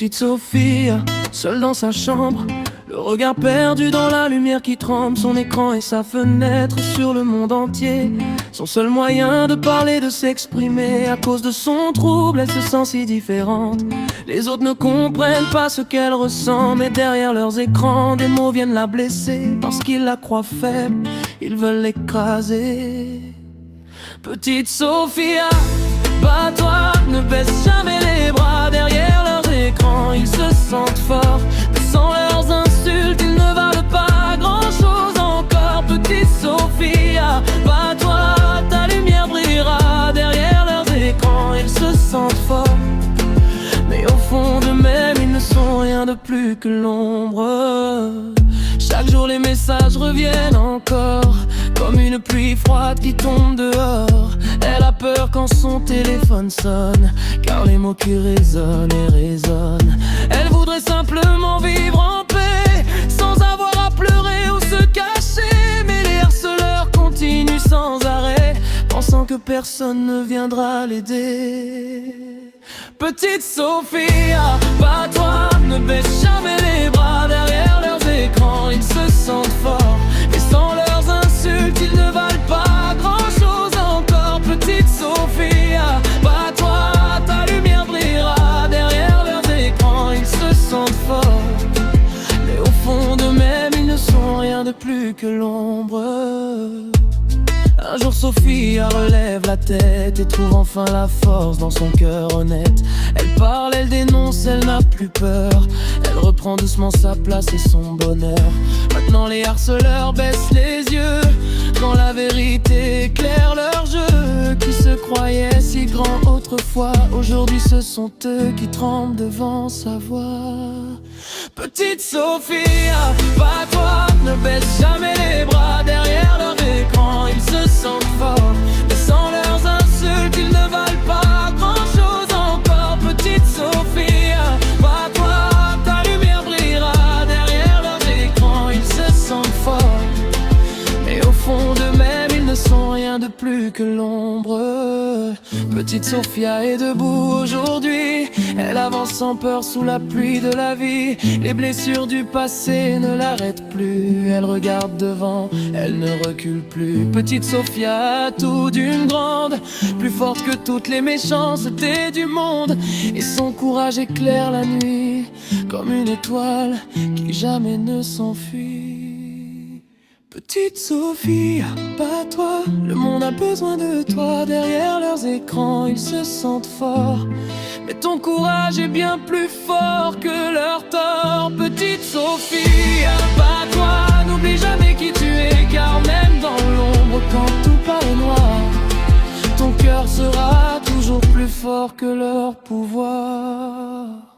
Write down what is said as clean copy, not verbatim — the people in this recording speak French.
Petite Sophie, seule dans sa chambre, le regard perdu dans la lumière qui tremble. Son écran et sa fenêtre sur le monde entier, son seul moyen de parler, de s'exprimer. À cause de son trouble, elle se sent si différente. Les autres ne comprennent pas ce qu'elle ressent, mais derrière leurs écrans, des mots viennent la blesser. Parce qu'ils la croient faible, ils veulent l'écraser. Petite Sophia, bats-toi, ne baisse jamais les bras. Derrière leurs écrans, ils se sentent forts, mais sans leurs insultes, ils ne valent pas grand-chose encore. Petite Sophia, bats-toi, ta lumière brillera. Derrière leurs écrans, ils se sentent forts, mais au fond d'eux-mêmes, ils ne sont rien de plus que l'ombre. Chaque jour les messages reviennent encore, comme une pluie froide qui tombe dehors. Elle a peur quand son téléphone sonne, car les mots qui résonnent et résonnent. Elle voudrait simplement vivre en paix, sans avoir à pleurer ou se cacher. Mais les harceleurs continuent sans arrêt, pensant que personne ne viendra l'aider. Petite Sophia, bats-toi, ne baisse jamais les bras. Derrière leurs écrans, ils se sentent forts, mais sans leurs insultes, ils ne valent pas grand-chose encore. Petite Sophia, bats-toi, ta lumière brillera. Derrière leurs écrans, ils se sentent forts, mais au fond d'eux-mêmes, ils ne sont rien de plus que l'ombre. Un jour Sophia relève la tête et trouve enfin la force dans son cœur honnête. Elle parle, elle dénonce, elle n'a plus peur. Elle reprend doucement sa place et son bonheur. Maintenant les harceleurs baissent les yeux quand la vérité éclaire leur jeu. Qui se croyaient si grands autrefois, aujourd'hui ce sont eux qui tremblent devant sa voix. Petite Sophia, bats-toi, ne baisse jamais les bras. Derrière leur écran, ils se sentent forts, mais sans leurs insultes, ils ne valent pas grand-chose encore. Petite Sophia, bats-toi, ta lumière brillera. Derrière leurs écrans, ils se sentent forts, mais au fond d'eux-mêmes, ils ne sont rien de plus que l'ombre. Petite Sophia est debout aujourd'hui, elle avance sans peur sous la pluie de la vie. Les blessures du passé ne l'arrêtent plus, elle regarde devant, elle ne recule plus. Petite Sophia, tout d'une grande, plus forte que toutes les méchancetés du monde. Et son courage éclaire la nuit, comme une étoile qui jamais ne s'enfuit. Petite Sophie, bats-toi, le monde a besoin de toi. Derrière leurs écrans, ils se sentent forts, mais ton courage est bien plus fort que leur tort. Petite Sophie, bats-toi, n'oublie jamais qui tu es, car même dans l'ombre, quand tout paraît noir, ton cœur sera toujours plus fort que leur pouvoir.